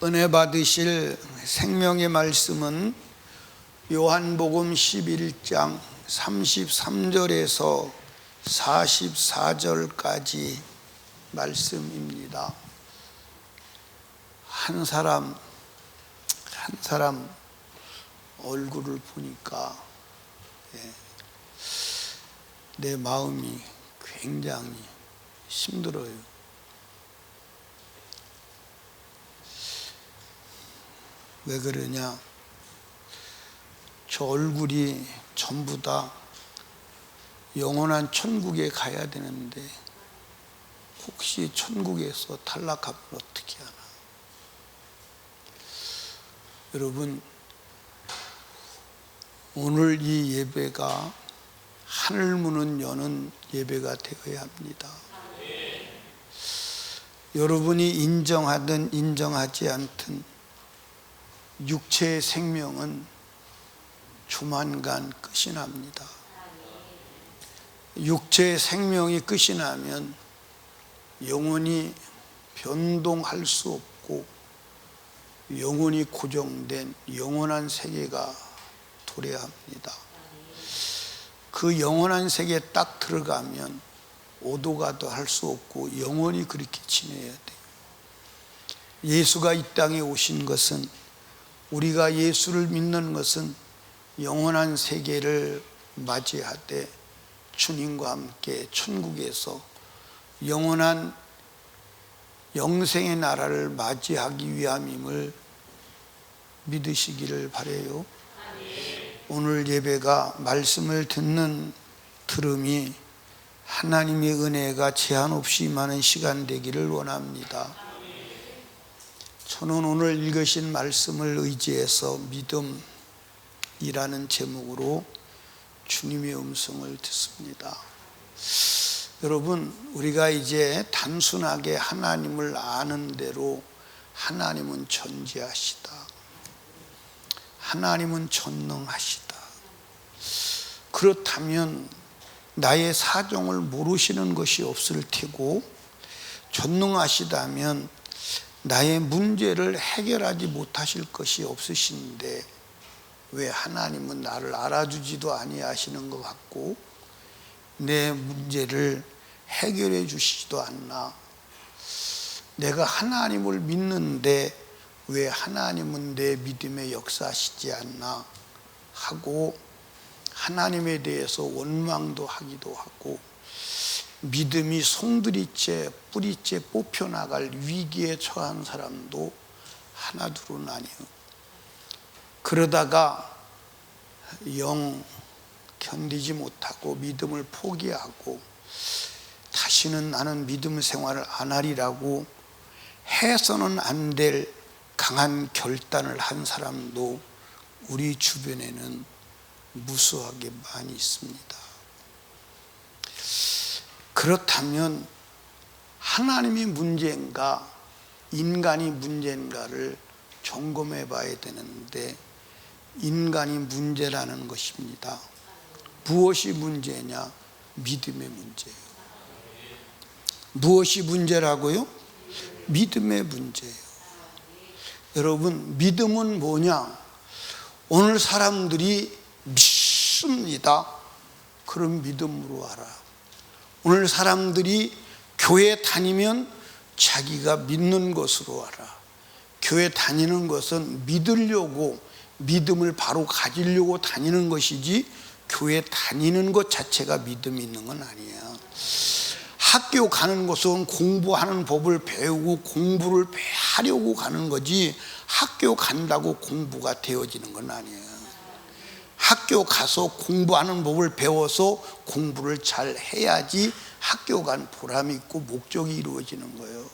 은혜 받으실 생명의 말씀은 요한복음 11장 33절에서 44절까지 말씀입니다. 한 사람 얼굴을 보니까 내 마음이 굉장히 힘들어요. 왜 그러냐? 저 얼굴이 전부 다 영원한 천국에 가야 되는데 혹시 천국에서 탈락하면 어떻게 하나? 여러분, 오늘 이 예배가 하늘 문은 여는 예배가 되어야 합니다. 여러분이 인정하든 인정하지 않든 육체의 생명은 조만간 끝이 납니다. 육체의 생명이 끝이 나면 영원히 변동할 수 없고 영원히 고정된 영원한 세계가 도래합니다. 그 영원한 세계에 딱 들어가면 오도 가도 할 수 없고 영원히 그렇게 지내야 돼요. 예수가 이 땅에 오신 것은, 우리가 예수를 믿는 것은 영원한 세계를 맞이하되 주님과 함께 천국에서 영원한 영생의 나라를 맞이하기 위함임을 믿으시기를 바라요. 오늘 예배가 말씀을 듣는 들음이 하나님의 은혜가 제한 없이 임하는 시간 되기를 원합니다. 저는 오늘 읽으신 말씀을 의지해서 믿음이라는 제목으로 주님의 음성을 듣습니다. 여러분, 우리가 이제 단순하게 하나님을 아는 대로 하나님은 전지하시다, 하나님은 전능하시다. 그렇다면 나의 사정을 모르시는 것이 없을 테고, 전능하시다면 나의 문제를 해결하지 못하실 것이 없으신데 왜 하나님은 나를 알아주지도 아니하시는 것 같고 내 문제를 해결해 주시지도 않나? 내가 하나님을 믿는데 왜 하나님은 내 믿음에 역사하시지 않나 하고 하나님에 대해서 원망도 하기도 하고 믿음이 송두리째 뿌리째 뽑혀나갈 위기에 처한 사람도 하나둘은 아니에요. 그러다가 영 견디지 못하고 믿음을 포기하고 다시는 나는 믿음 생활을 안 하리라고 해서는 안 될 강한 결단을 한 사람도 우리 주변에는 무수하게 많이 있습니다. 그렇다면 하나님이 문제인가 인간이 문제인가를 점검해 봐야 되는데 인간이 문제라는 것입니다. 무엇이 문제냐? 믿음의 문제예요. 무엇이 문제라고요? 믿음의 문제예요. 여러분, 믿음은 뭐냐? 오늘 사람들이 믿습니다. 그럼 믿음으로 알아. 오늘 사람들이 교회 다니면 자기가 믿는 것으로 알아. 교회 다니는 것은 믿으려고, 믿음을 바로 가지려고 다니는 것이지 교회 다니는 것 자체가 믿음이 있는 건 아니야. 학교 가는 것은 공부하는 법을 배우고 공부를 하려고 가는 거지 학교 간다고 공부가 되어지는 건 아니야. 학교 가서 공부하는 법을 배워서 공부를 잘 해야지 학교 간 보람이 있고 목적이 이루어지는 거예요.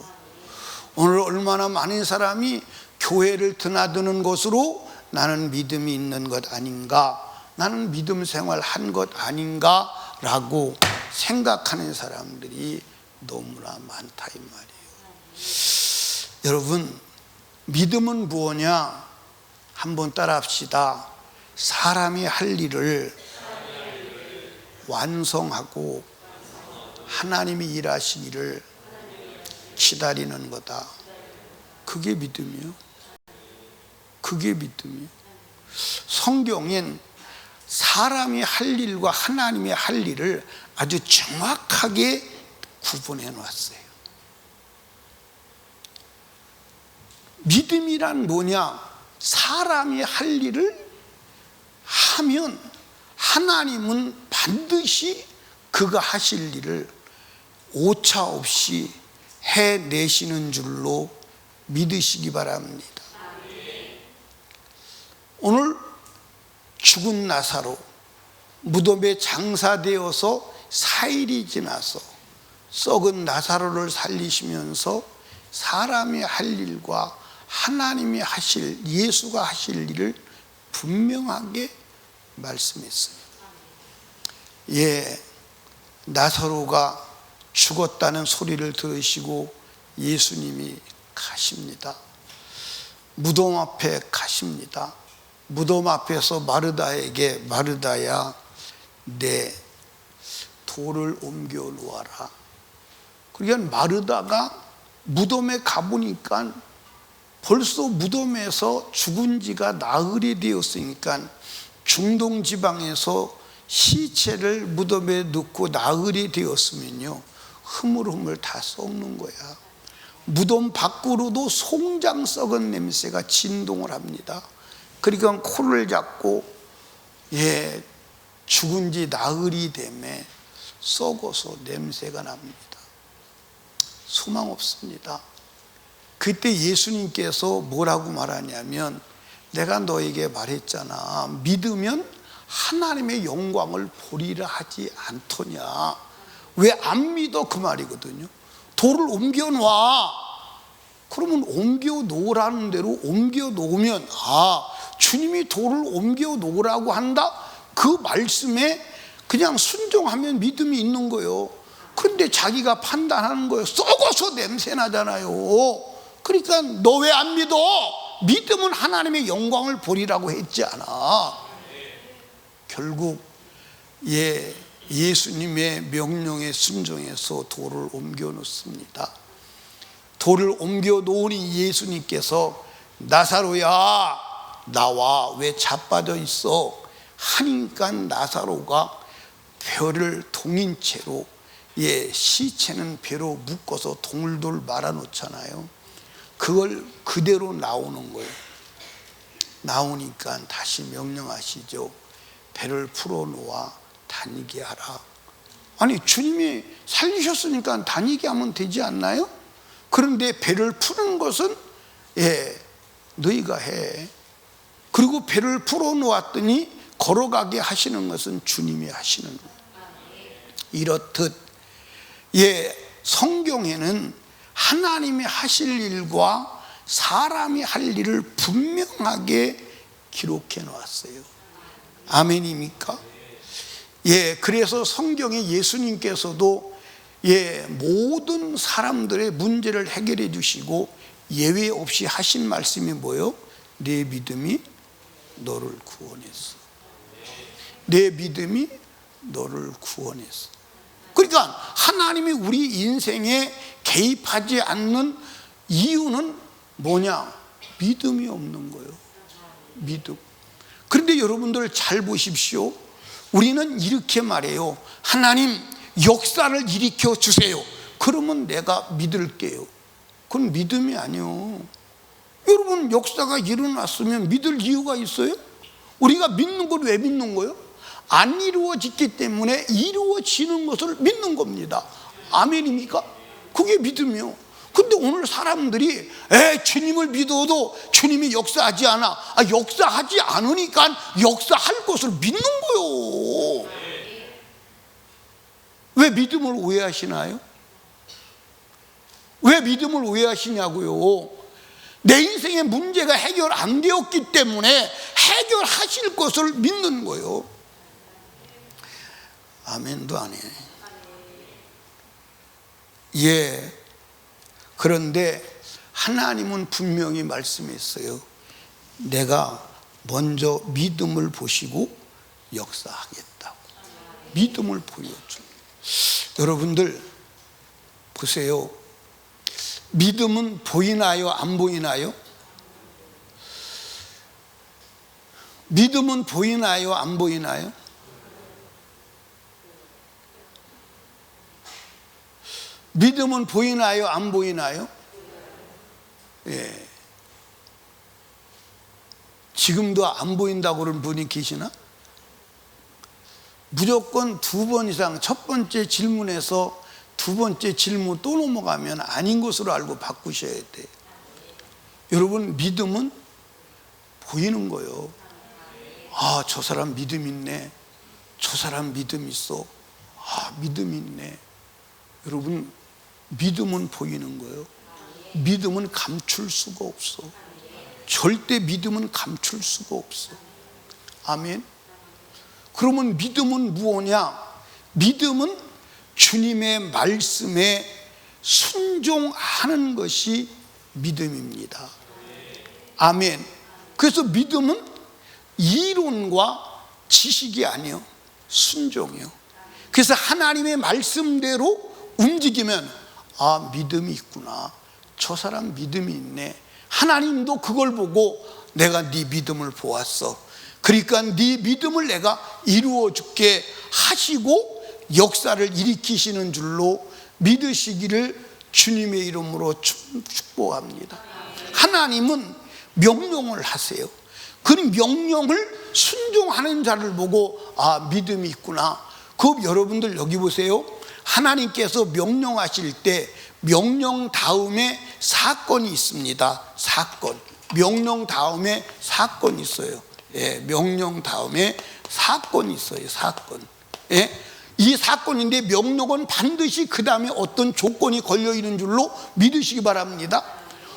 오늘 얼마나 많은 사람이 교회를 드나드는 것으로 나는 믿음이 있는 것 아닌가, 나는 믿음 생활 한 것 아닌가 라고 생각하는 사람들이 너무나 많다 이 말이에요. 여러분, 믿음은 무엇이냐? 한번 따라 합시다. 사람이 할 일을 완성하고 하나님이 일하시기를 기다리는 거다. 그게 믿음이요. 그게 믿음이에요. 성경엔 사람이 할 일과 하나님의 할 일을 아주 정확하게 구분해 놨어요. 믿음이란 뭐냐? 사람이 할 일을 하면 하나님은 반드시 그가 하실 일을 오차 없이 해내시는 줄로 믿으시기 바랍니다. 오늘 죽은 나사로 무덤에 장사되어서 4일이 지나서 썩은 나사로를 살리시면서 사람이 할 일과 하나님이 하실, 예수가 하실 일을 분명하게 말씀했어요. 나사로가 죽었다는 소리를 들으시고 예수님이 가십니다. 무덤 앞에 가십니다. 무덤 앞에서 마르다에게, 마르다야, 내 돌을 옮겨 놓아라. 그러니까 마르다가 무덤에 가보니까 벌써 무덤에서 죽은 지가 나흘이 되었으니까 중동 지방에서 시체를 무덤에 넣고 나흘이 되었으면요, 흐물흐물 다 썩는 거야. 무덤 밖으로도 송장 썩은 냄새가 진동을 합니다. 그러니까 코를 잡고 죽은 지 나흘이 되매 썩어서 냄새가 납니다. 소망 없습니다. 그때 예수님께서 뭐라고 말하냐면, 내가 너에게 말했잖아, 믿으면 하나님의 영광을 보리라 하지 않더냐. 왜 안 믿어? 그 말이거든요. 돌을 옮겨 놔. 그러면 옮겨 놓으라는 대로 옮겨 놓으면, 주님이 돌을 옮겨 놓으라고 한다? 그 말씀에 그냥 순종하면 믿음이 있는 거예요. 그런데 자기가 판단하는 거예요. 썩어서 냄새 나잖아요. 그러니까 너 왜 안 믿어? 믿음은 하나님의 영광을 보리라고 했지 않아. 결국 예수님의 명령에 순종해서 돌을 옮겨 놓습니다. 돌을 옮겨 놓으니 예수님께서 나사로야 나와, 왜 자빠져 있어? 하니까 나사로가 벼를 동인 채로, 시체는 벼로 묶어서 동글돌 말아 놓잖아요. 그걸 그대로 나오는 거예요. 나오니까 다시 명령하시죠. 배를 풀어놓아 다니게 하라. 아니, 주님이 살리셨으니까 다니게 하면 되지 않나요? 그런데 배를 푸는 것은 너희가 해. 그리고 배를 풀어놓았더니 걸어가게 하시는 것은 주님이 하시는 거예요. 이렇듯 성경에는 하나님이 하실 일과 사람이 할 일을 분명하게 기록해 놓았어요. 아멘입니까? 그래서 성경에 예수님께서도 모든 사람들의 문제를 해결해 주시고 예외 없이 하신 말씀이 뭐예요? 내 믿음이 너를 구원했어. 내 믿음이 너를 구원했어. 그러니까 하나님이 우리 인생에 개입하지 않는 이유는 뭐냐? 믿음이 없는 거예요. 믿음. 그런데 여러분들 잘 보십시오. 우리는 이렇게 말해요. 하나님, 역사를 일으켜 주세요. 그러면 내가 믿을게요. 그건 믿음이 아니요. 여러분, 역사가 일어났으면 믿을 이유가 있어요? 우리가 믿는 걸 왜 믿는 거예요? 안 이루어졌기 때문에 이루어지는 것을 믿는 겁니다. 아멘입니까? 그게 믿음이요. 근데 오늘 사람들이 주님을 믿어도 주님이 역사하지 않아. 역사하지 않으니까 역사할 것을 믿는 거요. 왜 믿음을 오해하시나요? 왜 믿음을 오해하시냐고요? 내 인생의 문제가 해결 안 되었기 때문에 해결하실 것을 믿는 거예요. 아멘도 안 해. 그런데 하나님은 분명히 말씀했어요. 내가 먼저 믿음을 보시고 역사하겠다고. 믿음을 보여줘. 여러분들 보세요. 믿음은 보이나요? 안 보이나요? 믿음은 보이나요? 안 보이나요? 믿음은 보이나요? 안 보이나요? 예. 지금도 안 보인다고 그러는 분이 계시나? 무조건 2번 이상 첫 번째 질문에서 2번째 질문 또 넘어가면 아닌 것으로 알고 바꾸셔야 돼요. 여러분, 믿음은 보이는 거예요. 아, 저 사람 믿음 있네. 저 사람 믿음 있어. 아, 믿음 있네. 여러분, 믿음은 보이는 거예요. 믿음은 감출 수가 없어. 절대 믿음은 감출 수가 없어. 아멘. 그러면 믿음은 무엇이냐? 믿음은 주님의 말씀에 순종하는 것이 믿음입니다. 아멘. 그래서 믿음은 이론과 지식이 아니요, 순종이요. 그래서 하나님의 말씀대로 움직이면 아, 믿음이 있구나. 저 사람 믿음이 있네. 하나님도 그걸 보고 내가 네 믿음을 보았어. 그러니까 네 믿음을 내가 이루어 줄게 하시고 역사를 일으키시는 줄로 믿으시기를 주님의 이름으로 축복합니다. 하나님은 명령을 하세요. 그 명령을 순종하는 자를 보고 아, 믿음이 있구나. 그 여러분들 여기 보세요. 하나님께서 명령하실 때 명령 다음에 사건이 있습니다. 사건. 명령 다음에 사건이 있어요. 예, 명령 다음에 사건이 있어요. 사건. 예? 이 사건인데 명령은 반드시 그 다음에 어떤 조건이 걸려 있는 줄로 믿으시기 바랍니다.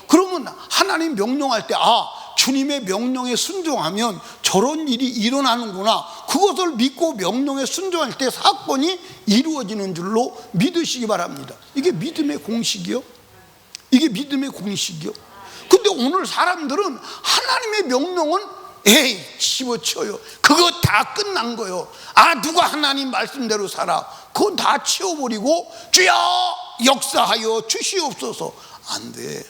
그러면 하나님 명령할 때 아, 주님의 명령에 순종하면 저런 일이 일어나는구나. 그것을 믿고 명령에 순종할 때 사건이 이루어지는 줄로 믿으시기 바랍니다. 이게 믿음의 공식이요. 이게 믿음의 공식이요. 근데 오늘 사람들은 하나님의 명령은 에이, 집어치워요. 그거 다 끝난 거예요. 아, 누가 하나님 말씀대로 살아. 그건 다 치워버리고 주여 역사하여 주시옵소서. 안 돼.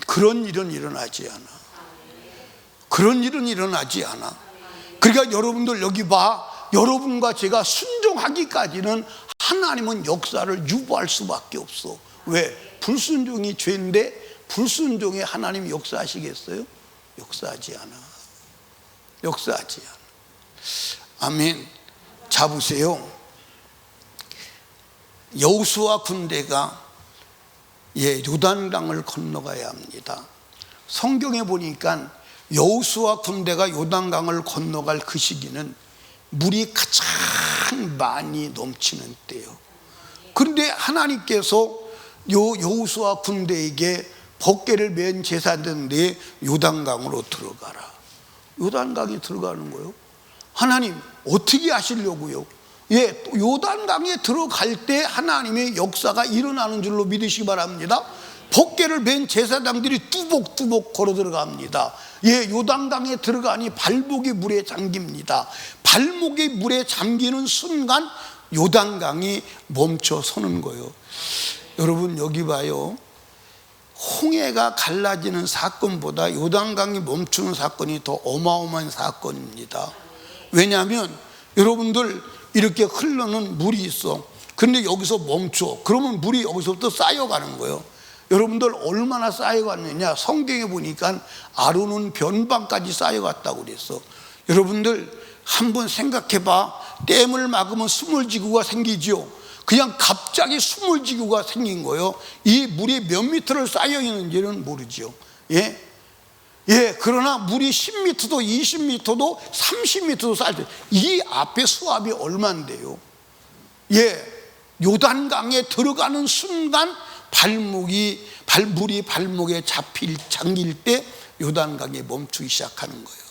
그런 일은 일어나지 않아. 그런 일은 일어나지 않아. 그러니까 여러분들 여기 봐. 여러분과 제가 순종하기까지는 하나님은 역사를 유보할 수밖에 없어. 왜? 불순종이 죄인데 불순종에 하나님이 역사하시겠어요? 역사하지 않아. 역사하지 않아. 아멘. 자 보세요. 여호수아 군대가 요단강을 건너가야 합니다. 성경에 보니까 여호수아 군대가 요단강을 건너갈 그 시기는 물이 가장 많이 넘치는 때요. 그런데 하나님께서 여호수아 군대에게 법궤를 맨 제사장들이 요단강으로 들어가라. 요단강에 들어가는 거예요. 하나님 어떻게 하시려고요? 예, 요단강에 들어갈 때 하나님의 역사가 일어나는 줄로 믿으시기 바랍니다. 법궤를 맨 제사장들이 뚜벅뚜벅 걸어 들어갑니다. 예, 요단강에 들어가니 발목이 물에 잠깁니다. 발목이 물에 잠기는 순간 요단강이 멈춰 서는 거예요. 여러분 여기 봐요. 홍해가 갈라지는 사건보다 요단강이 멈추는 사건이 더 어마어마한 사건입니다. 왜냐하면 여러분들 이렇게 흐르는 물이 있어. 근데 여기서 멈춰. 그러면 물이 여기서부터 쌓여가는 거예요. 여러분들 얼마나 쌓여갔느냐. 성경에 보니까 아론은 변방까지 쌓여갔다고 그랬어. 여러분들 한번 생각해봐. 댐을 막으면 스몰지구가 생기죠. 그냥 갑자기 스몰지구가 생긴 거예요. 이 물이 몇 미터를 쌓여 있는지는 모르죠. 예? 예, 그러나 물이 10m도 20m도 30m도 쌓여 있어요. 이 앞에 수압이 얼마인데요? 예, 요단강에 들어가는 순간 물이 발목에 잠길 때 요단강에 멈추기 시작하는 거예요.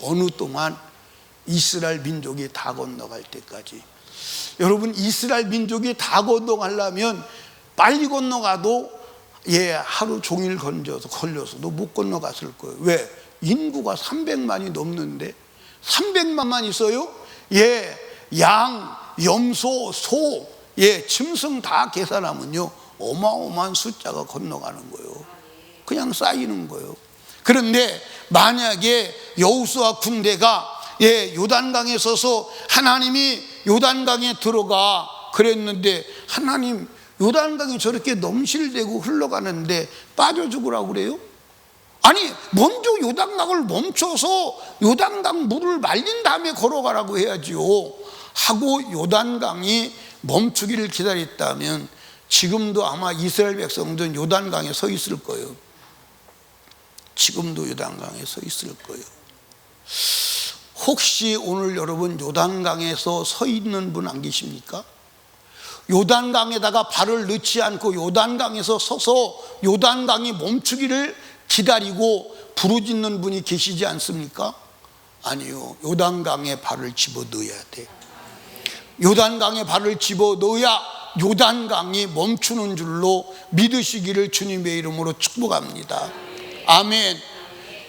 어느 동안 이스라엘 민족이 다 건너갈 때까지. 여러분 이스라엘 민족이 다 건너가려면 빨리 건너가도 하루 종일 걸려서도 못 건너갔을 거예요. 왜? 인구가 300만이 넘는데 300만만 있어요. 양, 염소, 소, 짐승 다 계산하면요 어마어마한 숫자가 건너가는 거예요. 그냥 쌓이는 거예요. 그런데 만약에 여호수아 군대가 요단강에 서서 하나님이 요단강에 들어가 그랬는데, 하나님 요단강이 저렇게 넘실대고 흘러가는데 빠져 죽으라고 그래요? 아니, 먼저 요단강을 멈춰서 요단강 물을 말린 다음에 걸어가라고 해야지요. 하고 요단강이 멈추기를 기다렸다면 지금도 아마 이스라엘 백성들은 요단강에 서 있을 거예요. 지금도 요단강에 서 있을 거예요. 혹시 오늘 여러분 요단강에서 서 있는 분 안 계십니까? 요단강에다가 발을 넣지 않고 요단강에서 서서 요단강이 멈추기를 기다리고 부르짖는 분이 계시지 않습니까? 아니요, 요단강에 발을 집어넣어야 돼. 요단강에 발을 집어넣어야 요단강이 멈추는 줄로 믿으시기를 주님의 이름으로 축복합니다. 아멘.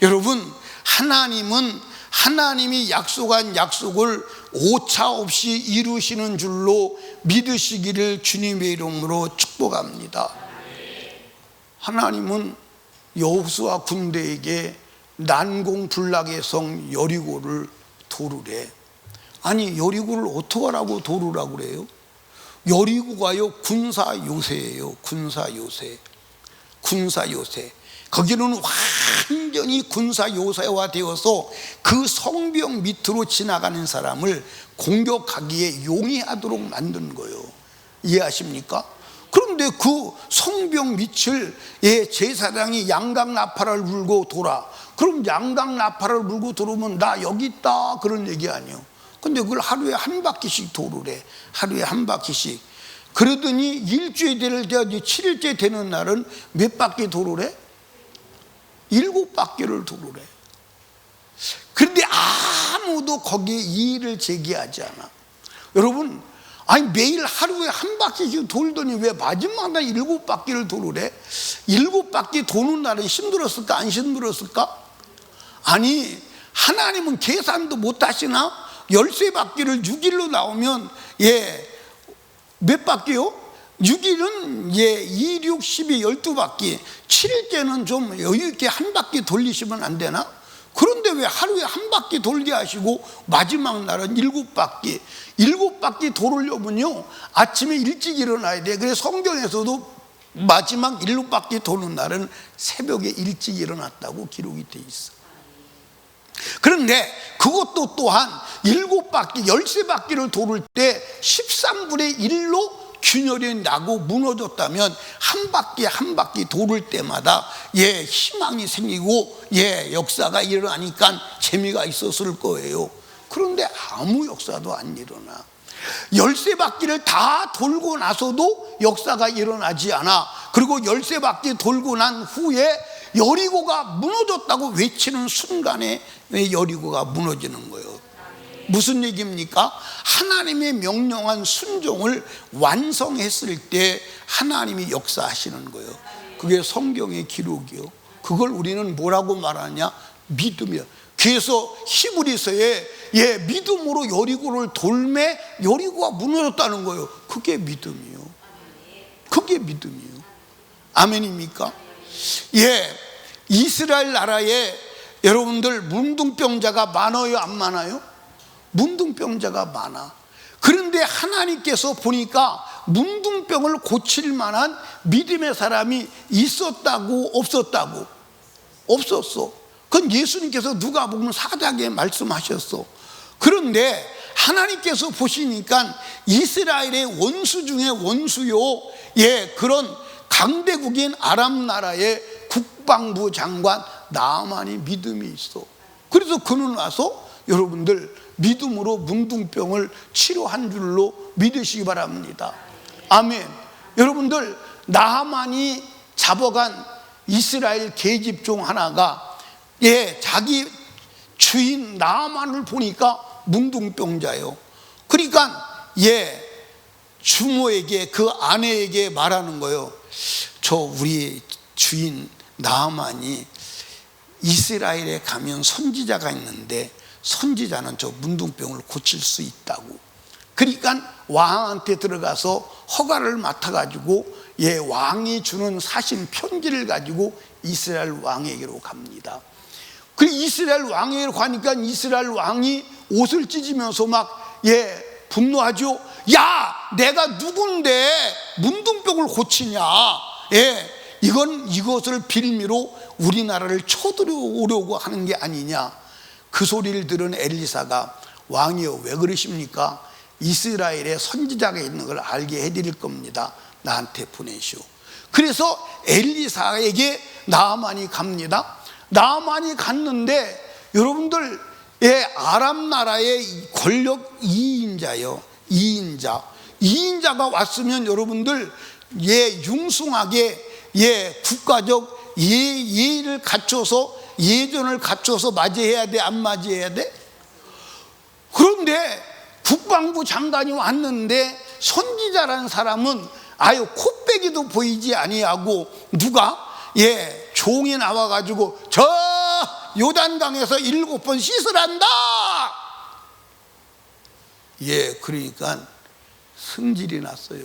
여러분, 하나님은 하나님이 약속한 약속을 오차 없이 이루시는 줄로 믿으시기를 주님의 이름으로 축복합니다. 하나님은 여호수아 군대에게 난공불락의 성 여리고를 도르래. 아니, 여리고를 어떻게 하라고 도르라고 그래요? 여리고가요, 군사 요새예요. 군사 요새. 군사 요새. 거기는 완전히 군사 요새화 되어서 그 성벽 밑으로 지나가는 사람을 공격하기에 용이하도록 만든 거예요. 이해하십니까? 그런데 그 성벽 밑을 제사장이 양강나팔을 불고 돌아. 그럼 양강나팔을 불고 돌으면 나 여기 있다 그런 얘기 아니에요. 근데 그걸 하루에 한 바퀴씩 도르래. 하루에 한 바퀴씩. 그러더니 일주일을 되어 7일째 되는 날은 몇 바퀴 도르래? 7바퀴를 도르래. 그런데 아무도 거기에 이의를 제기하지 않아. 여러분, 아니 매일 하루에 한 바퀴씩 돌더니 왜 마지막 날 7바퀴를 도르래? 7바퀴 도는 날은 힘들었을까 안 힘들었을까? 아니, 하나님은 계산도 못 하시나? 13바퀴를 6일로 나오면 몇 바퀴요? 6일은 2, 6, 12, 12바퀴. 7일째는 좀 여유있게 한 바퀴 돌리시면 안 되나? 그런데 왜 하루에 한 바퀴 돌게 하시고 마지막 날은 7바퀴. 7바퀴 돌으려면요, 아침에 일찍 일어나야 돼. 그래서 성경에서도 마지막 7바퀴 도는 날은 새벽에 일찍 일어났다고 기록이 돼 있어. 그런데 그것도 또한 7바퀴, 13바퀴를 도를 때 13분의 1로 균열이 나고 무너졌다면 한 바퀴 한 바퀴 도를 때마다 희망이 생기고 역사가 일어나니까 재미가 있었을 거예요. 그런데 아무 역사도 안 일어나. 13바퀴를 다 돌고 나서도 역사가 일어나지 않아. 그리고 13바퀴 돌고 난 후에 여리고가 무너졌다고 외치는 순간에 여리고가 무너지는 거예요. 무슨 얘기입니까? 하나님의 명령한 순종을 완성했을 때 하나님이 역사하시는 거예요. 그게 성경의 기록이요. 그걸 우리는 뭐라고 말하냐? 믿음이요. 그래서 히브리서에 믿음으로 여리고를 돌매 여리고가 무너졌다는 거예요. 그게 믿음이요. 그게 믿음이요. 아멘입니까? 이스라엘 나라에 여러분들 문둥병자가 많아요, 안 많아요? 문둥병자가 많아. 그런데 하나님께서 보니까 문둥병을 고칠 만한 믿음의 사람이 있었다고 없었다고? 없었어. 그건 예수님께서 누가복음 4장에 말씀하셨어. 그런데 하나님께서 보시니까 이스라엘의 원수 중에 원수요, 그런 강대국인 아람 나라의 국방부 장관 나아만이 믿음이 있어. 그래서 그는 와서 여러분들 믿음으로 문둥병을 치료한 줄로 믿으시기 바랍니다. 아멘. 여러분들, 나하만이 잡아간 이스라엘 계집 중 하나가 자기 주인 나하만을 보니까 문둥병자예요. 그러니까 주모에게, 그 아내에게 말하는 거예요. 저 우리 주인 나하만이 이스라엘에 가면 선지자가 있는데 선지자는 저 문둥병을 고칠 수 있다고. 그러니까 왕한테 들어가서 허가를 맡아가지고 왕이 주는 사신 편지를 가지고 이스라엘 왕에게로 갑니다. 그 이스라엘 왕에게 가니까 이스라엘 왕이 옷을 찢으면서 막 분노하죠. 야, 내가 누군데 문둥병을 고치냐? 이것을 빌미로 우리나라를 쳐들어오려고 하는 게 아니냐. 그 소리를 들은 엘리사가 왕이여 왜 그러십니까? 이스라엘에 선지자가 있는 걸 알게 해드릴 겁니다. 나한테 보내시오. 그래서 엘리사에게 나아만이 갑니다. 나아만이 갔는데 여러분들, 아람 나라의 권력 2인자요. 2인자가 왔으면 여러분들 융숭하게 국가적 예의를 갖춰서, 예전을 갖춰서 맞이해야 돼, 안 맞이해야 돼? 그런데 국방부 장관이 왔는데 선지자라는 사람은 아유 코빼기도 보이지 아니하고 누가 종이 나와가지고 저 요단강에서 7번 씻으란다. 그러니까 승질이 났어요.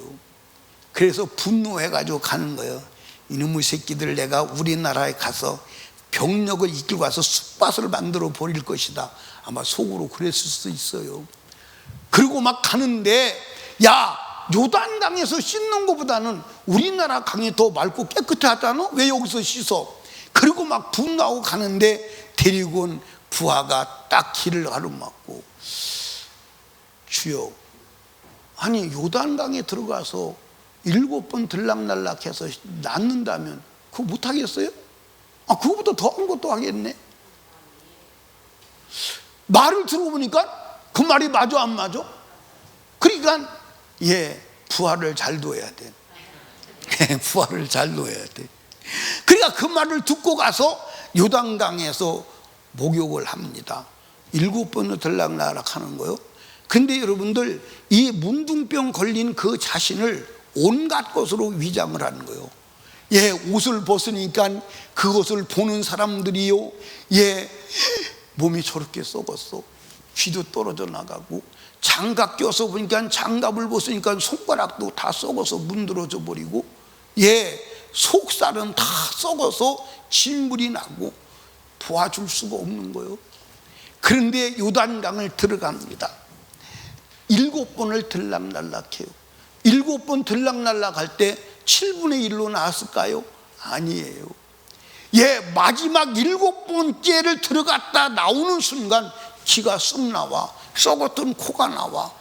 그래서 분노해가지고 가는 거예요. 이놈의 새끼들, 내가 우리나라에 가서 병력을 이끌고 가서 숯밭을 만들어 버릴 것이다. 아마 속으로 그랬을 수 있어요. 그리고 막 가는데, 야, 요단강에서 씻는 것보다는 우리나라 강이 더 맑고 깨끗하잖아? 왜 여기서 씻어? 그리고 막 분노하고 가는데 데리고 온 부하가 딱 길을 가로막고, 주여, 아니 요단강에 들어가서 7번 들락날락해서 낫는다면 그거 못하겠어요? 그거보다 더한 것도 하겠네. 말을 들어보니까 그 말이 맞아 안 맞아? 그러니까 부하를 잘 둬야 돼. 부하를 잘 둬야 돼. 그러니까 그 말을 듣고 가서 요단강에서 목욕을 합니다. 7번을 들락날락 하는 거요. 근데 여러분들, 이 문둥병 걸린 그 자신을 온갖 것으로 위장을 하는 거예요. 옷을 벗으니까 그것을 보는 사람들이요, 몸이 저렇게 썩었어. 귀도 떨어져 나가고, 장갑 껴서 보니까 장갑을 벗으니까 손가락도 다 썩어서 문드러져 버리고, 속살은 다 썩어서 진물이 나고 도와줄 수가 없는 거예요. 그런데 요단강을 들어갑니다. 7번을 들락날락해요. 7번 들락날락할 때 7분의 1로 나왔을까요? 아니에요. 마지막 7번째를 들어갔다 나오는 순간 기가 쑥 나와, 썩었던 코가 나와,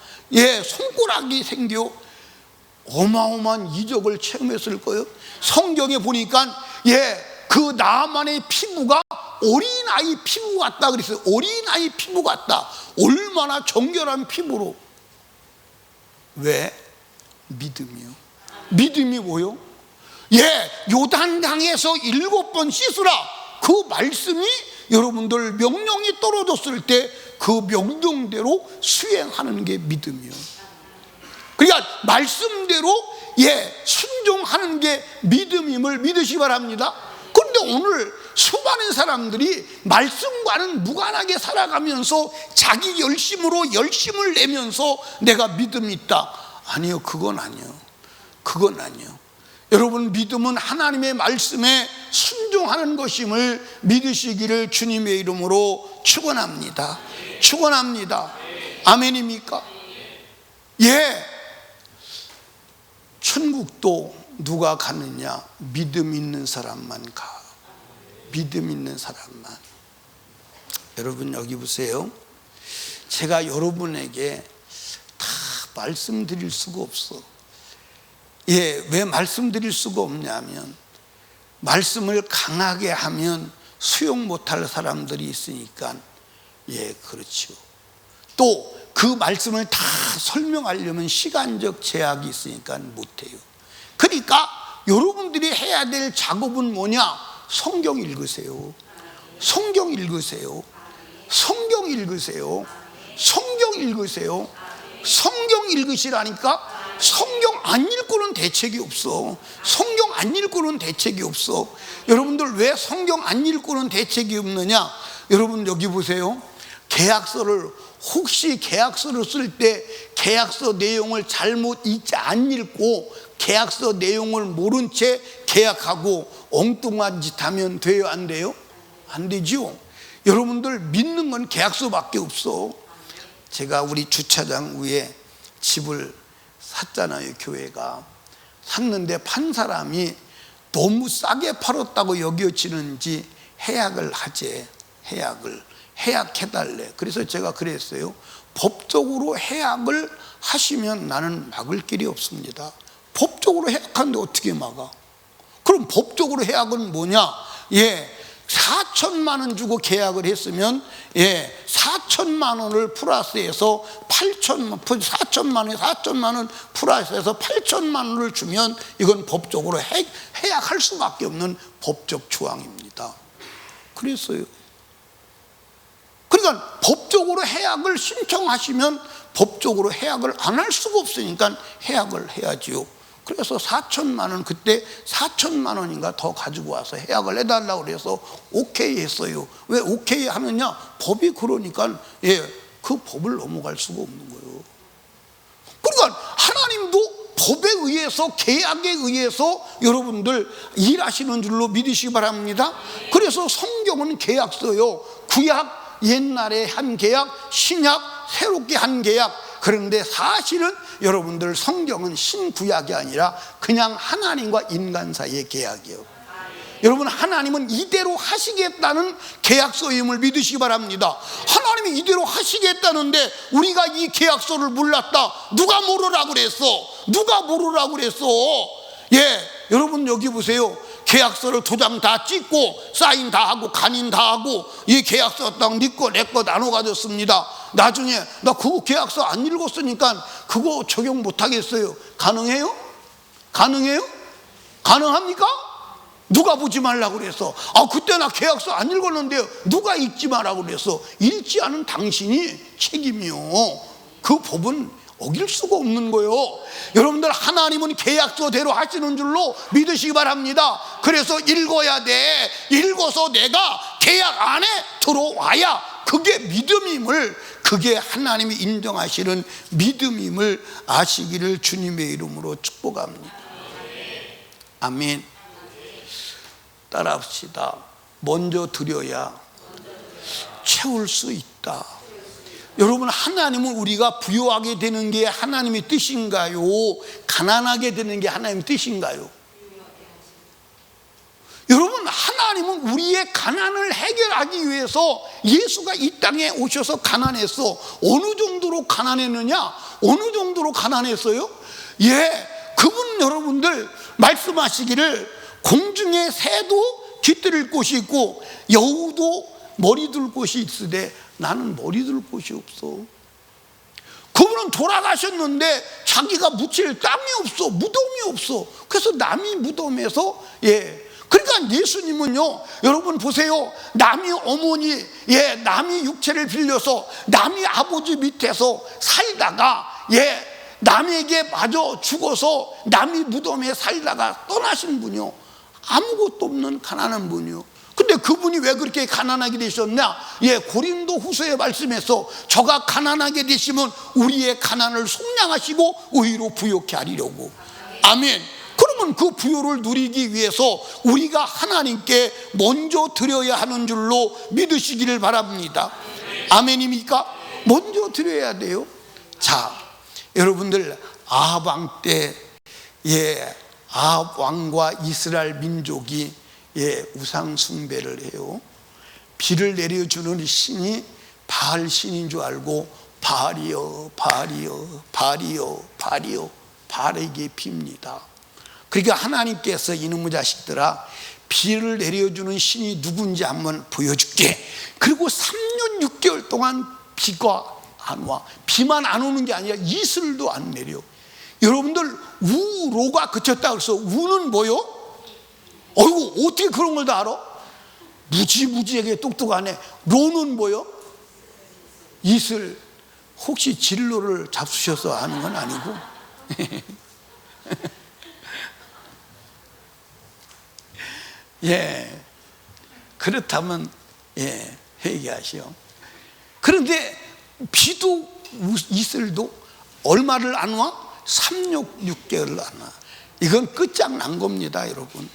손가락이 생겨. 어마어마한 이적을 체험했을 거예요. 성경에 보니까 그 나만의 피부가 어린아이 피부 같다 그랬어요. 어린아이 피부 같다. 얼마나 정결한 피부로. 왜? 믿음이요. 믿음이 뭐요? 요단강에서 7번 씻으라. 그 말씀이 여러분들 명령이 떨어졌을 때 그 명령대로 수행하는 게 믿음이요. 그러니까 말씀대로 순종하는 게 믿음임을 믿으시기 바랍니다. 그런데 오늘 수많은 사람들이 말씀과는 무관하게 살아가면서 자기 열심으로 열심을 내면서 내가 믿음이 있다. 아니요, 그건 아니요. 그건 아니요. 여러분, 믿음은 하나님의 말씀에 순종하는 것임을 믿으시기를 주님의 이름으로 축원합니다. 축원합니다. 아멘입니까? 천국도 누가 가느냐? 믿음 있는 사람만 가. 믿음 있는 사람만. 여러분, 여기 보세요. 제가 여러분에게 다 말씀드릴 수가 없어. 왜 말씀드릴 수가 없냐면, 말씀을 강하게 하면 수용 못할 사람들이 있으니까. 그렇죠. 또 그 말씀을 다 설명하려면 시간적 제약이 있으니까 못해요. 그러니까 여러분들이 해야 될 작업은 뭐냐? 성경 읽으세요. 성경 읽으세요. 성경 읽으세요. 성경 읽으세요. 성경 읽으시라니까. 성경 안 읽고는 대책이 없어. 성경 안 읽고는 대책이 없어. 여러분들, 왜 성경 안 읽고는 대책이 없느냐? 여러분, 여기 보세요. 혹시 계약서를 쓸 때 계약서 내용을 잘못 안 읽고 계약서 내용을 모른 채 계약하고 엉뚱한 짓 하면 돼요, 안 돼요? 안 되죠. 여러분들 믿는 건 계약서밖에 없어. 제가 우리 주차장 위에 집을 샀잖아요. 교회가 샀는데 판 사람이 너무 싸게 팔았다고 여겨지는지 해약을 하재. 해약해달래. 그래서 제가 그랬어요. 법적으로 해약을 하시면 나는 막을 길이 없습니다. 법적으로 해약하는데 어떻게 막아? 그럼 법적으로 해약은 뭐냐? 4천만 원 주고 계약을 했으면 4천만 원을 플러스해서 4천만 원 플러스해서 8천만 원을 주면 이건 법적으로 해약할 수밖에 없는 법적 조항입니다. 그랬어요. 그러니까 법적으로 해약을 신청하시면 법적으로 해약을 안 할 수가 없으니까 해약을 해야지요. 그래서 4천만 원, 그때 4천만 원인가 더 가지고 와서 해약을 해달라고 그래서 오케이 했어요. 왜 오케이 하느냐? 법이 그러니까 그 법을 넘어갈 수가 없는 거예요. 그러니까 하나님도 법에 의해서, 계약에 의해서 여러분들 일하시는 줄로 믿으시기 바랍니다. 그래서 성경은 계약서요. 구약 옛날에 한 계약, 신약 새롭게 한 계약. 그런데 사실은 여러분들 성경은 신구약이 아니라 그냥 하나님과 인간 사이의 계약이에요. 여러분, 하나님은 이대로 하시겠다는 계약서임을 믿으시기 바랍니다. 하나님이 이대로 하시겠다는데 우리가 이 계약서를 몰랐다. 누가 모르라고 그랬어? 누가 모르라고 그랬어? 여러분 여기 보세요. 계약서를 도장 다 찍고 사인 다 하고 간인 다 하고 이 계약서 딱 네 거 내 거 나눠 가졌습니다. 나중에 나 그거 계약서 안 읽었으니까 그거 적용 못 하겠어요. 가능해요? 가능해요? 가능합니까? 누가 보지 말라고 그랬어? 그때 나 계약서 안 읽었는데요. 누가 읽지 말라고 그랬어? 읽지 않은 당신이 책임이요. 그 법은 어길 수가 없는 거예요. 여러분들, 하나님은 계약서대로 하시는 줄로 믿으시기 바랍니다. 그래서 읽어야 돼. 읽어서 내가 계약 안에 들어와야 그게 믿음임을, 그게 하나님이 인정하시는 믿음임을 아시기를 주님의 이름으로 축복합니다. 아멘. 따라합시다. 먼저 드려야 채울 수 있다. 여러분, 하나님은 우리가 부유하게 되는 게 하나님의 뜻인가요? 가난하게 되는 게 하나님의 뜻인가요? 여러분, 하나님은 우리의 가난을 해결하기 위해서 예수가 이 땅에 오셔서 가난했어. 어느 정도로 가난했느냐? 어느 정도로 가난했어요? 그분 여러분들 말씀하시기를 공중에 새도 깃들일 곳이 있고 여우도 머리 둘 곳이 있으되 나는 머리 둘 곳이 없어. 그분은 돌아가셨는데 자기가 묻힐 땅이 없어. 무덤이 없어. 그래서 남이 무덤에서 그러니까 예수님은요, 여러분 보세요. 남이 어머니, 남이 육체를 빌려서 남이 아버지 밑에서 살다가 남에게 마저 죽어서 남이 무덤에 살다가 떠나신 분이요. 아무것도 없는 가난한 분이요. 근데 그분이 왜 그렇게 가난하게 되셨냐? 고린도 후서의 말씀에서 저가 가난하게 되시면 우리의 가난을 속량하시고 의로 부욕케 하리려고. 아멘. 그러면 그 부요를 누리기 위해서 우리가 하나님께 먼저 드려야 하는 줄로 믿으시기를 바랍니다. 아멘입니까? 먼저 드려야 돼요. 자, 여러분들, 아합 왕 때 아합 왕과 이스라엘 민족이 우상 숭배를 해요. 비를 내려주는 신이 바알 신인 줄 알고 바알이여 바알이여 바알이여 바알이여 바알에게 빕니다. 그러니까 하나님께서 이놈의 자식들아, 비를 내려주는 신이 누군지 한번 보여줄게. 그리고 3년 6개월 동안 비가 안 와. 비만 안 오는 게 아니라 이슬도 안 내려. 여러분들, 우로가 그쳤다 그래서 우는 뭐요? 어이구, 어떻게 그런 걸 다 알아? 무지무지하게 똑똑하네. 로는 뭐요? 이슬. 혹시 진로를 잡수셔서 아는 건 아니고 그렇다면 회개하시오. 그런데 비도 이슬도 얼마를 안 와? 6개월을 안 와. 이건 끝장난 겁니다, 여러분.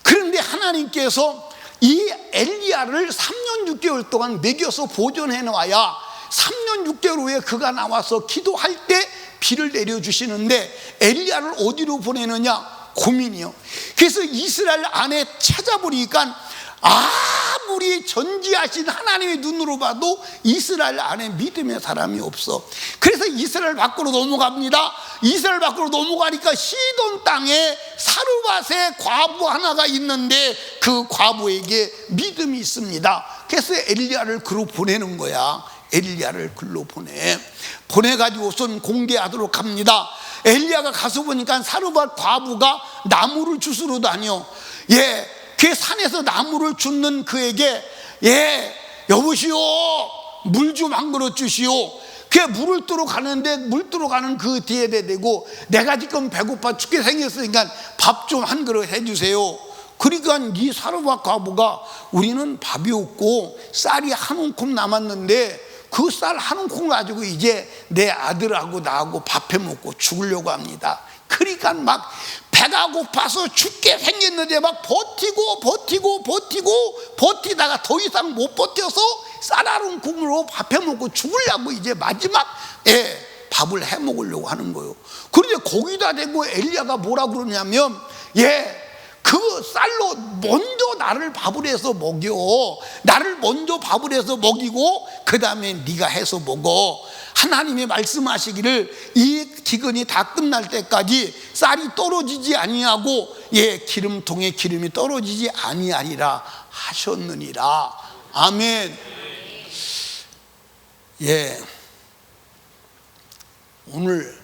그런데 하나님께서 이 엘리야를 3년 6개월 동안 먹여서 보존해 놔야 3년 6개월 후에 그가 나와서 기도할 때 비를 내려주시는데, 엘리야를 어디로 보내느냐? 고민이요. 그래서 이스라엘 안에 찾아보니까 아무리 전지하신 하나님의 눈으로 봐도 이스라엘 안에 믿음의 사람이 없어. 그래서 이스라엘 밖으로 넘어갑니다. 이스라엘 밖으로 넘어가니까 시돈 땅에 사르밧의 과부 하나가 있는데 그 과부에게 믿음이 있습니다. 그래서 엘리야를 그로 보내는 거야. 엘리야를 글로 보내가지고선 공개하도록 합니다. 엘리야가 가서 보니까 사르밧 과부가 나무를 주스러 다녀. 그 산에서 나무를 줍는 그에게, 여보시오, 물 좀 한 그릇 주시오. 그 물을 뜨러 가는데, 물 뜨러 가는 그 뒤에 대고, 내가 지금 배고파 죽게 생겼으니까 밥 좀 한 그릇 해주세요. 그러니까 이 사르밧 과부가, 우리는 밥이 없고 쌀이 한 움큼 남았는데 그 쌀 한 움큼 가지고 이제 내 아들하고 나하고 밥 해 먹고 죽으려고 합니다. 그러니까 막 배가 고파서 죽게 생겼는데 막 버티다가 더 이상 못 버텨서 쌀 한 움큼으로 밥 해 먹고 죽으려고 이제 마지막 밥을 해 먹으려고 하는 거예요. 그런데 거기다 대고 엘리야가 뭐라 그러냐면, 그 쌀로 먼저 나를 밥을 해서 먹여. 나를 먼저 밥을 해서 먹이고 그 다음에 네가 해서 먹어. 하나님이 말씀하시기를 이 기근이 다 끝날 때까지 쌀이 떨어지지 아니하고 기름통에 기름이 떨어지지 아니하리라 하셨느니라. 아멘. 오늘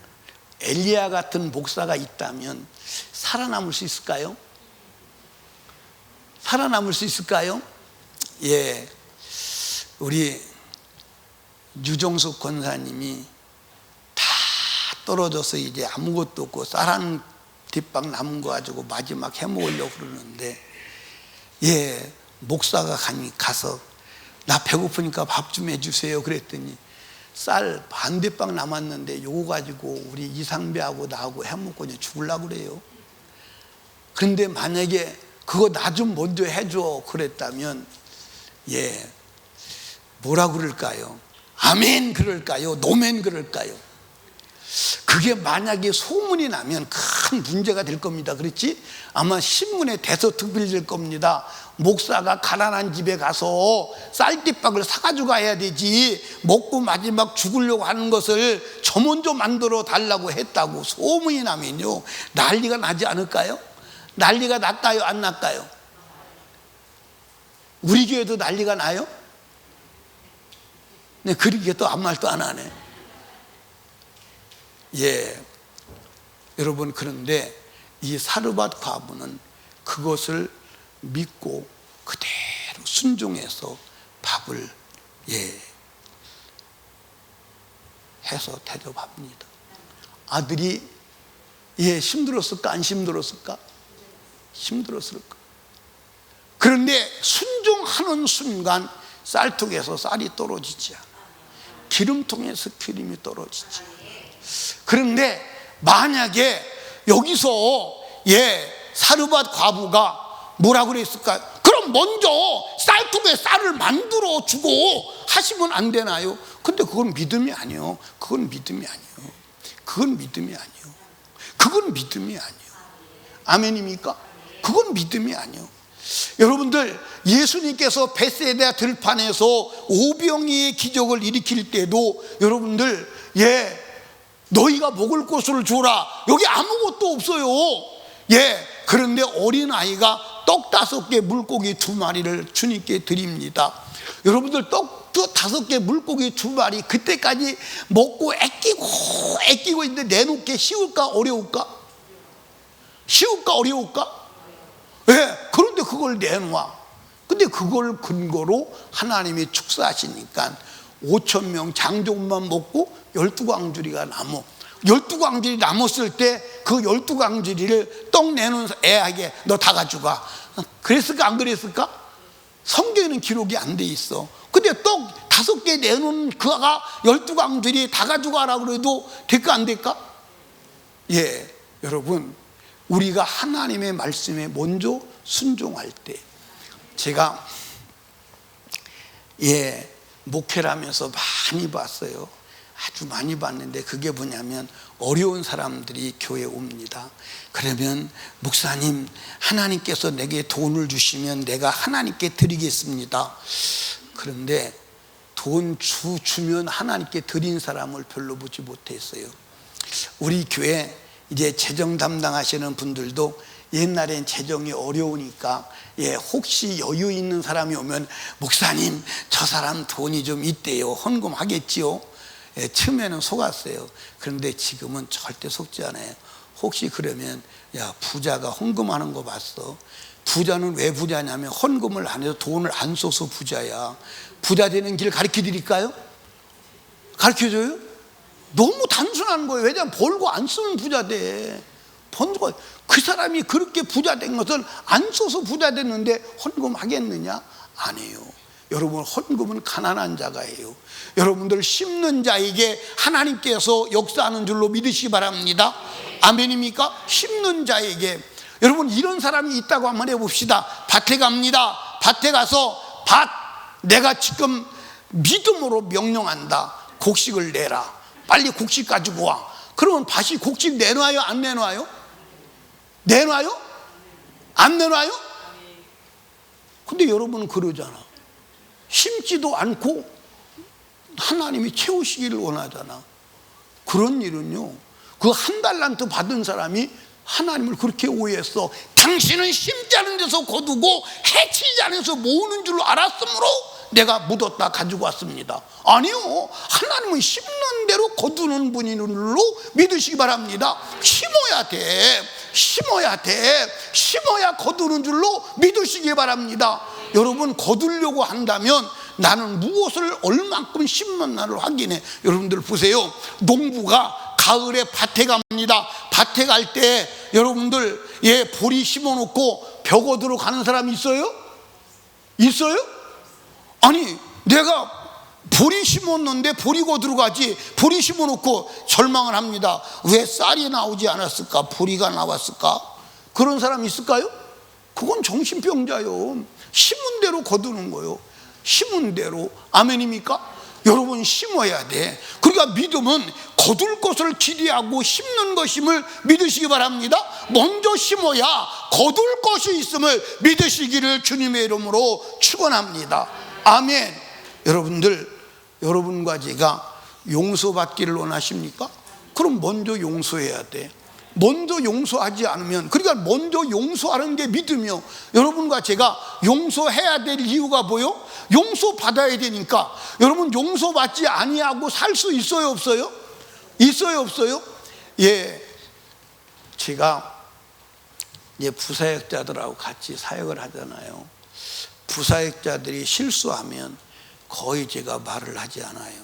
엘리야 같은 목사가 있다면 살아남을 수 있을까요? 살아남을 수 있을까요? 우리 유정숙 권사님이 다 떨어져서 이제 아무것도 없고 쌀 한 뒷방 남은 거 가지고 마지막 해먹으려고 그러는데, 목사가 가서 나 배고프니까 밥 좀 해주세요 그랬더니 쌀 반 뒷방 남았는데 요거 가지고 우리 이상배하고 나하고 해먹고 이제 죽으려고 그래요. 그런데 만약에 그거 나 좀 먼저 해줘 그랬다면 뭐라 그럴까요? 아멘 그럴까요? 노멘 그럴까요? 그게 만약에 소문이 나면 큰 문제가 될 겁니다. 그렇지? 아마 신문에 대서특필될 겁니다. 목사가 가난한 집에 가서 쌀띠박을 사가지고 가야 되지, 먹고 마지막 죽으려고 하는 것을 저 먼저 만들어 달라고 했다고 소문이 나면요 난리가 나지 않을까요? 난리가 날까요? 안 날까요? 우리 교회도 난리가 나요? 네, 그러기에 또 아무 말도 안 하네. 여러분, 그런데 이 사르밧 과부는 그것을 믿고 그대로 순종해서 밥을 해서 대접합니다. 아들이 힘들었을까? 안 힘들었을까? 힘들었을까? 그런데 순종하는 순간 쌀통에서 쌀이 떨어지지 않아. 기름통에서 기름이 떨어지지. 그런데 만약에 여기서 사르밧 과부가 뭐라 그랬을까? 그럼 먼저 쌀통에 쌀을 만들어 주고 하시면 안 되나요? 근데 그건 믿음이 아니에요. 그건 믿음이 아니에요. 그건 믿음이 아니에요. 그건 믿음이 아니에요. 아멘입니까? 그건 믿음이 아니에요. 여러분들, 예수님께서 베세다 들판에서 오병이의 기적을 일으킬 때도 여러분들 너희가 먹을 것을 줘라. 여기 아무것도 없어요. 그런데 어린아이가 떡 5개 물고기 2마리를 주님께 드립니다. 여러분들, 떡 5개 물고기 2마리 그때까지 먹고 애끼고 있는데 내놓기 쉬울까 어려울까? 쉬울까 어려울까? 그런데 그걸 내놔. 근데 그걸 근거로 하나님이 축사하시니까 5,000명 장족만 먹고 12광주리가 남어. 12광주리 남았을 때 그 12광주리를 떡 내놓은 애에게 너 다 가져가. 그랬을까 안 그랬을까? 성경에는 기록이 안 돼 있어. 근데 떡 5개 내놓은 그가 12광주리 다 가져가라 그래도 될까 안 될까? 여러분, 우리가 하나님의 말씀에 먼저 순종할 때 제가 목회를 하면서 많이 봤어요. 아주 많이 봤는데 그게 뭐냐면 어려운 사람들이 교회에 옵니다. 그러면 목사님, 하나님께서 내게 돈을 주시면 내가 하나님께 드리겠습니다. 그런데 돈 주면 하나님께 드린 사람을 별로 보지 못했어요. 우리 교회 이제 재정 담당하시는 분들도 옛날엔 재정이 어려우니까 혹시 여유 있는 사람이 오면 목사님, 저 사람 돈이 좀 있대요. 헌금하겠지요. 처음에는 속았어요. 그런데 지금은 절대 속지 않아요. 혹시 그러면 야, 부자가 헌금하는 거 봤어? 부자는 왜 부자냐면 헌금을 안 해서 돈을 안 써서 부자야. 부자 되는 길 가르쳐 드릴까요? 가르쳐줘요? 너무 단순한 거예요. 왜냐하면 벌고 안 쓰면 부자 돼. 번거 그 사람이 그렇게 부자 된 것을 안 써서 부자 됐는데 헌금하겠느냐? 안 해요. 여러분, 헌금은 가난한 자가 해요. 여러분들 심는 자에게 하나님께서 역사하는 줄로 믿으시기 바랍니다. 아멘입니까? 심는 자에게. 여러분, 이런 사람이 있다고 한번 해봅시다. 밭에 갑니다. 밭에 가서 내가 지금 믿음으로 명령한다. 곡식을 내라. 빨리 곡식 가지고 와. 그러면 밭이 곡식 내놔요? 안 내놔요? 내놔요? 안 내놔요? 근데 여러분은 그러잖아. 심지도 않고 하나님이 채우시기를 원하잖아. 그런 일은요, 그 한 달란트 받은 사람이 하나님을 그렇게 오해했어. 당신은 심지 않은 데서 거두고 해치지 않은 데서 모으는 줄 알았으므로 내가 묻었다 가지고 왔습니다. 아니요, 하나님은 심는 대로 거두는 분인 줄로 믿으시기 바랍니다. 심어야 돼. 심어야 거두는 줄로 믿으시기 바랍니다. 여러분, 거두려고 한다면 나는 무엇을 얼만큼 심는나를 확인해. 여러분들 보세요. 농부가 가을에 밭에 갑니다. 밭에 갈 때 여러분들 보리 심어놓고 벼 거두러 가는 사람 있어요? 있어요? 아니, 내가 보리 심었는데 보리 거두러 가지. 보리 심어놓고 절망을 합니다. 왜 쌀이 나오지 않았을까? 보리가 나왔을까? 그런 사람 있을까요? 그건 정신병자요. 심은 대로 거두는 거요. 심은 대로. 아멘입니까? 여러분, 심어야 돼. 그러니까 믿음은 거둘 것을 기대하고 심는 것임을 믿으시기 바랍니다. 먼저 심어야 거둘 것이 있음을 믿으시기를 주님의 이름으로 축원합니다. 아멘. 여러분들, 여러분과 제가 용서받기를 원하십니까? 그럼 먼저 용서해야 돼. 먼저 용서하지 않으면, 그러니까 먼저 용서하는 게 믿음이요. 여러분과 제가 용서해야 될 이유가 뭐요? 용서받아야 되니까. 여러분, 용서받지 아니하고 살 수 있어요, 없어요? 있어요, 없어요? 제가 부사역자들하고 같이 사역을 하잖아요. 부사역자들이 실수하면 거의 제가 말을 하지 않아요.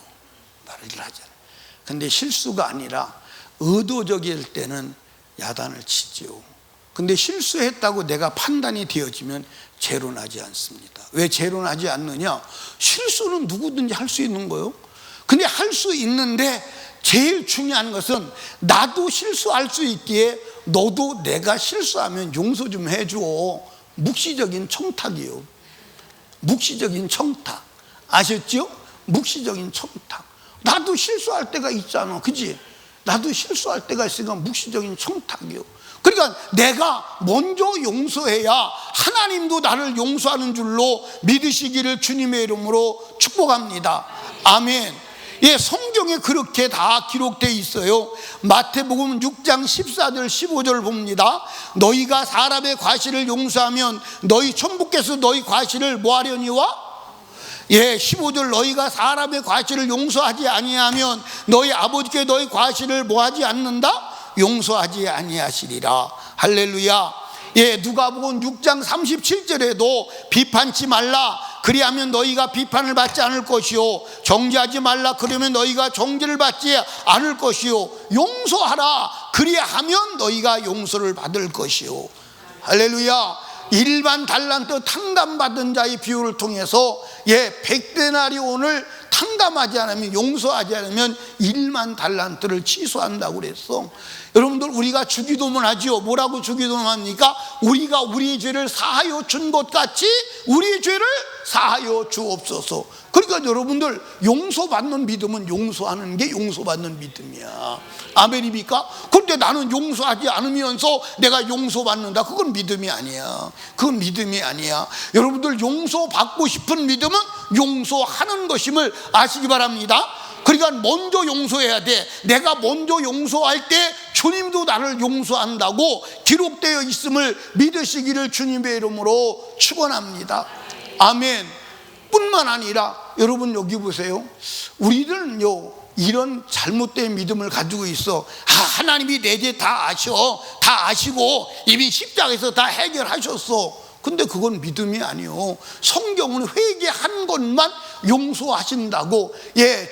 근데 실수가 아니라 의도적일 때는 야단을 치죠. 근데 실수했다고 내가 판단이 되어지면 재론하지 않습니다. 왜 재론하지 않느냐? 실수는 누구든지 할 수 있는 거예요. 근데 할 수 있는데 제일 중요한 것은 나도 실수할 수 있기에 너도 내가 실수하면 용서 좀 해줘. 묵시적인 청탁이에요. 묵시적인 청탁. 아셨죠? 묵시적인 청탁. 나도 실수할 때가 있잖아. 그지? 나도 실수할 때가 있으니까 묵시적인 청탁이요. 그러니까 내가 먼저 용서해야 하나님도 나를 용서하는 줄로 믿으시기를 주님의 이름으로 축복합니다. 아멘. 성경에 그렇게 다 기록되어 있어요. 마태복음 6장 14절 15절 봅니다. 너희가 사람의 과실을 용서하면 너희 천부께서 너희 과실을 뭐하려니와? 15절 너희가 사람의 과실을 용서하지 아니하면 너희 아버지께 너희 과실을 뭐하지 않는다? 용서하지 아니하시리라. 할렐루야. 누가복음 6장 37절에도 비판치 말라 그리하면 너희가 비판을 받지 않을 것이요 정죄하지 말라 그러면 너희가 정죄를 받지 않을 것이요 용서하라 그리하면 너희가 용서를 받을 것이요. 할렐루야. 일반 달란트 탕감받은 자의 비유를 통해서 100데나리온을 탕감하지 않으면, 용서하지 않으면 1만 달란트를 취소한다고 그랬어. 여러분들, 우리가 주기도문 하지요. 뭐라고 주기도문 합니까? 우리가 우리의 죄를 사하여 준 것 같이 우리의 죄를 사하여 주옵소서. 그러니까 여러분들, 용서받는 믿음은 용서하는 게 용서받는 믿음이야. 아멘입니까? 근데 나는 용서하지 않으면서 내가 용서받는다, 그건 믿음이 아니야. 그건 믿음이 아니야. 여러분들, 용서받고 싶은 믿음은 용서하는 것임을 아시기 바랍니다. 그러니까 먼저 용서해야 돼. 내가 먼저 용서할 때 주님도 나를 용서한다고 기록되어 있음을 믿으시기를 주님의 이름으로 축원합니다. 아멘. 뿐만 아니라 여러분, 여기 보세요. 우리들은요, 이런 잘못된 믿음을 가지고 있어. 하나님이 내 죄 다 아셔, 다 아시고 이미 십자가에서 다 해결하셨어. 근데 그건 믿음이 아니요. 성경은 회개한 것만 용서하신다고,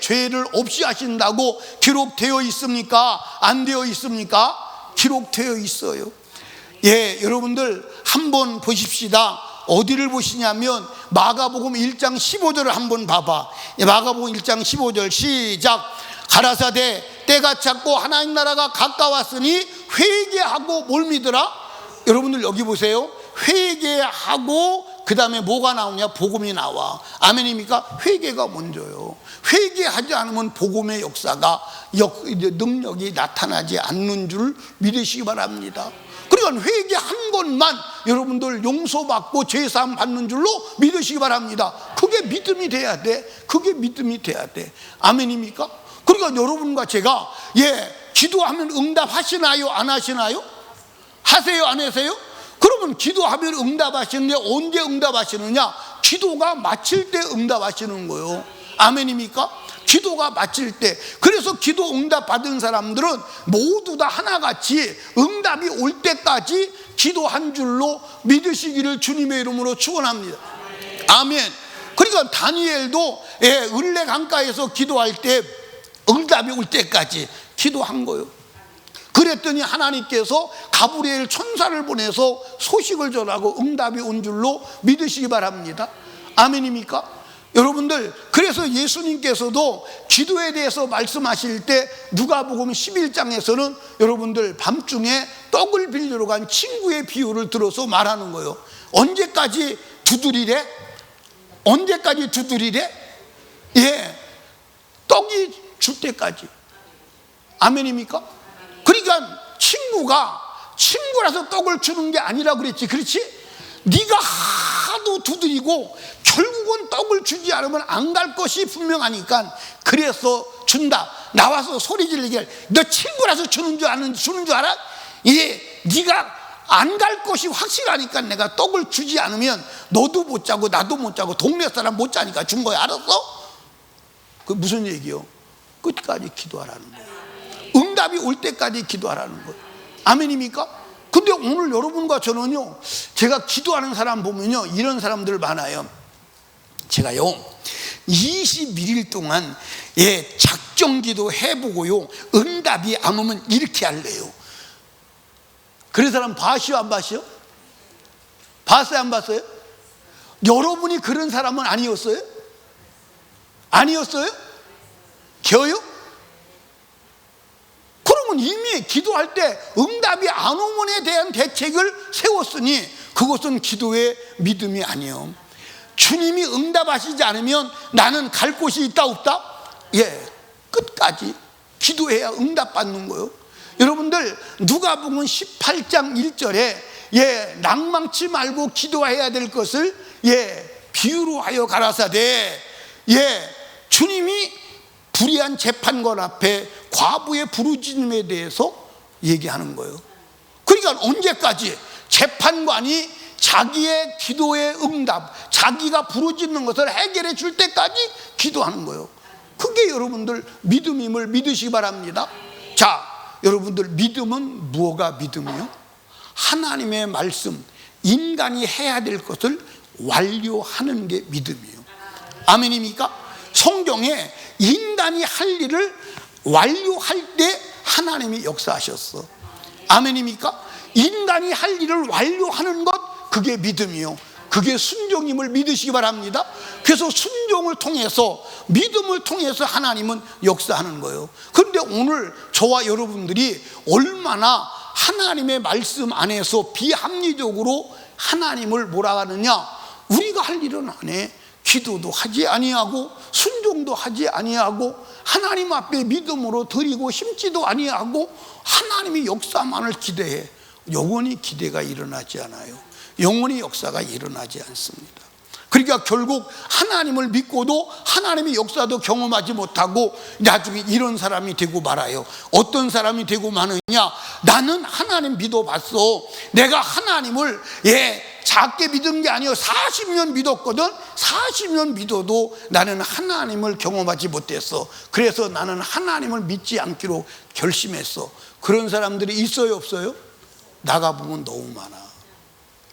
죄를 없이 하신다고 기록되어 있습니까? 안 되어 있습니까? 기록되어 있어요. 여러분들 한번 보십시다. 어디를 보시냐면 마가복음 1장 15절을 한번 봐봐. 마가복음 1장 15절 시작. 가라사대 때가 찼고 하나님 나라가 가까웠으니 회개하고 뭘 믿으라? 여러분들 여기 보세요. 회개하고 그 다음에 뭐가 나오냐? 복음이 나와. 아멘입니까? 회개가 먼저요. 회개하지 않으면 복음의 역사가 능력이 나타나지 않는 줄 믿으시기 바랍니다. 그러니까 회개한 것만 여러분들 용서받고 제사함 받는 줄로 믿으시기 바랍니다. 그게 믿음이 돼야 돼. 그게 믿음이 돼야 돼. 아멘입니까? 그러니까 여러분과 제가 기도하면 응답하시나요? 안 하시나요? 하세요? 안 하세요? 그러면 기도하면 응답하시는데 언제 응답하시느냐? 기도가 마칠 때 응답하시는 거예요. 아멘입니까? 기도가 마칠 때. 그래서 기도 응답 받은 사람들은 모두 다 하나같이 응답이 올 때까지 기도한 줄로 믿으시기를 주님의 이름으로 축원합니다. 아멘. 그러니까 다니엘도 을레 강가에서 기도할 때 응답이 올 때까지 기도한 거예요. 그랬더니 하나님께서 가브리엘 천사를 보내서 소식을 전하고 응답이 온 줄로 믿으시기 바랍니다. 아멘입니까? 여러분들, 그래서 예수님께서도 기도에 대해서 말씀하실 때 누가복음 11장에서는 여러분들 밤중에 떡을 빌리러 간 친구의 비유를 들어서 말하는 거예요. 언제까지 두드리래? 언제까지 두드리래? 떡이 줄 때까지. 아멘입니까? 그러니까 친구라서 떡을 주는 게 아니라 그랬지. 그렇지? 네가 하도 두드리고 결국은 떡을 주지 않으면 안 갈 것이 분명하니까 그래서 준다. 나와서 소리 지르게, 너 친구라서 주는 줄 알아? 네가 안 갈 것이 확실하니까 내가 떡을 주지 않으면 너도 못 자고 나도 못 자고 동네 사람 못 자니까 준 거야. 알았어? 그 무슨 얘기요? 끝까지 기도하라는 거예요. 응답이 올 때까지 기도하라는 거예요. 아멘입니까? 근데 오늘 여러분과 저는요, 제가 기도하는 사람 보면요, 이런 사람들 많아요. 제가요 21일 동안 작정기도 해보고요, 응답이 안 오면 이렇게 할래요. 그런 사람 봐시오 안 봐시오? 봤어요 안 봤어요? 여러분이 그런 사람은 아니었어요? 아니었어요? 겨요? 그러면 이미 기도할 때 응답이 안 오면에 대한 대책을 세웠으니 그것은 기도의 믿음이 아니에요. 주님이 응답하시지 않으면 나는 갈 곳이 있다 없다? 끝까지 기도해야 응답받는 거예요. 여러분들, 누가복음 18장 1절에 낭망치 말고 기도해야 될 것을 비유로 하여 가라사대, 주님이 불의한 재판관 앞에 과부의 부르짖음에 대해서 얘기하는 거예요. 그러니까 언제까지 재판관이 자기의 기도의 응답, 자기가 부르짖는 것을 해결해 줄 때까지 기도하는 거예요. 그게 여러분들 믿음임을 믿으시기 바랍니다. 자, 여러분들, 믿음은 무엇가 믿음이요? 하나님의 말씀, 인간이 해야 될 것을 완료하는 게 믿음이에요. 아멘입니까? 성경에 인간이 할 일을 완료할 때 하나님이 역사하셨어. 아멘입니까? 인간이 할 일을 완료하는 것, 그게 믿음이요. 그게 순종임을 믿으시기 바랍니다. 그래서 순종을 통해서, 믿음을 통해서 하나님은 역사하는 거예요. 그런데 오늘 저와 여러분들이 얼마나 하나님의 말씀 안에서 비합리적으로 하나님을 뭐라 하느냐, 우리가 할 일은 안 해. 기도도 하지 아니하고 순종도 하지 아니하고 하나님 앞에 믿음으로 드리고 힘지도 아니하고 하나님의 역사만을 기대해. 영원히 기대가 일어나지 않아요. 영원히 역사가 일어나지 않습니다. 그러니까 결국 하나님을 믿고도 하나님의 역사도 경험하지 못하고 나중에 이런 사람이 되고 말아요. 어떤 사람이 되고 마느냐, 나는 하나님 믿어봤어. 내가 하나님을 작게 믿은 게 아니에요. 40년 믿었거든. 40년 믿어도 나는 하나님을 경험하지 못했어. 그래서 나는 하나님을 믿지 않기로 결심했어. 그런 사람들이 있어요, 없어요? 나가보면 너무 많아.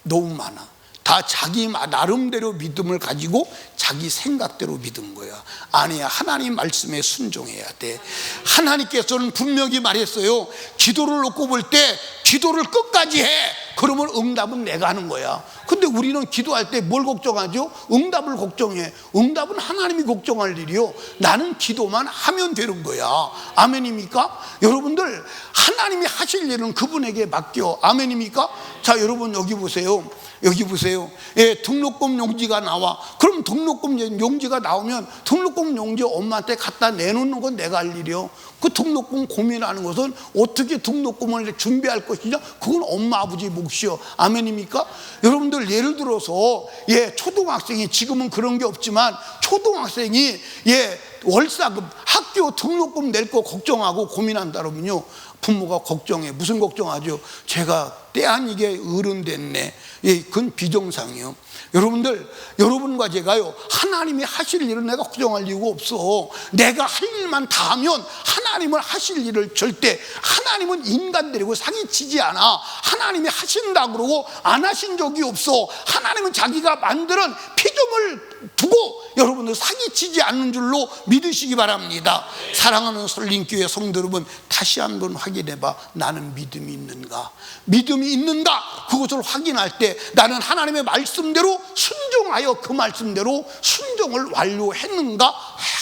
너무 많아. 다 자기 나름대로 믿음을 가지고 자기 생각대로 믿은 거야. 아니야, 하나님 말씀에 순종해야 돼. 하나님께서는 분명히 말했어요. 기도를 놓고 볼 때 기도를 끝까지 해. 그러면 응답은 내가 하는 거야. 근데 우리는 기도할 때 뭘 걱정하죠? 응답을 걱정해. 응답은 하나님이 걱정할 일이요. 나는 기도만 하면 되는 거야. 아멘입니까? 여러분들, 하나님이 하실 일은 그분에게 맡겨. 아멘입니까? 자, 여러분 여기 보세요. 여기 보세요. 등록금 용지가 나와. 그럼 등록금 용지가 나오면 등록금 용지 엄마한테 갖다 내놓는 건 내가 할 일이요. 그 등록금 고민하는 것은 어떻게 등록금을 준비할 것이냐, 그건 엄마 아버지 몫이요. 아멘입니까? 여러분들, 예를 들어서 초등학생이, 지금은 그런 게 없지만 초등학생이 월사금, 학교 등록금 낼 거 걱정하고 고민한다면요, 부모가 걱정해. 무슨 걱정하죠? 제가 때 아니게 어른 됐네. 그건 비정상이요. 여러분들, 여러분과 제가요, 하나님이 하실 일은 내가 걱정할 이유가 없어. 내가 할 일만 다 하면 하나님은 하실 일을 절대, 하나님은 인간들이고 사기치지 않아. 하나님이 하신다 그러고 안 하신 적이 없어. 하나님은 자기가 만드는 피조물 두고 여러분들 사기치지 않는 줄로 믿으시기 바랍니다. 사랑하는 설림교회 성도 여러분, 다시 한번 확인해봐. 나는 믿음이 있는가? 믿음이 있는가? 그것을 확인할 때 나는 하나님의 말씀대로 순종하여 그 말씀대로 순종을 완료했는가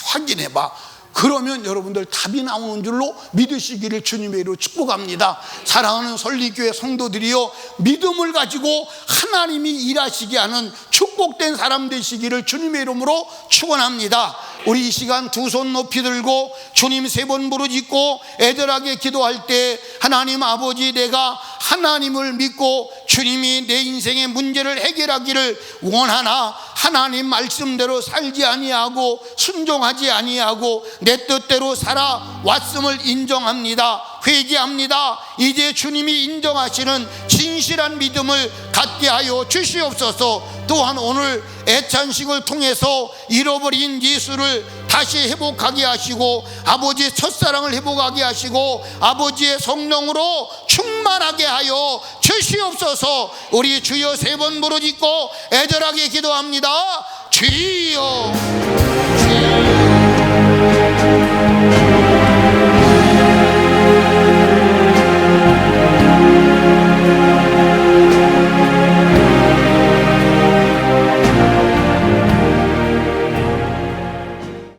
확인해봐. 그러면 여러분들 답이 나오는 줄로 믿으시기를 주님의 이름으로 축복합니다. 사랑하는 설리교회 성도들이여, 믿음을 가지고 하나님이 일하시게 하는 축복된 사람 되시기를 주님의 이름으로 축원합니다. 우리 이 시간 두 손 높이 들고 주님 3번 부르짖고 애절하게 기도할 때, 하나님 아버지, 내가 하나님을 믿고 주님이 내 인생의 문제를 해결하기를 원하나 하나님 말씀대로 살지 아니하고 순종하지 아니하고 내 뜻대로 살아왔음을 인정합니다. 회개합니다. 이제 주님이 인정하시는 진실한 믿음을 갖게 하여 주시옵소서. 또한 오늘 애찬식을 통해서 잃어버린 예수를 다시 회복하게 하시고, 아버지의 첫사랑을 회복하게 하시고, 아버지의 성령으로 충만하게 하여 주시옵소서. 우리 주여 3번 부르짖고 애절하게 기도합니다. 주여.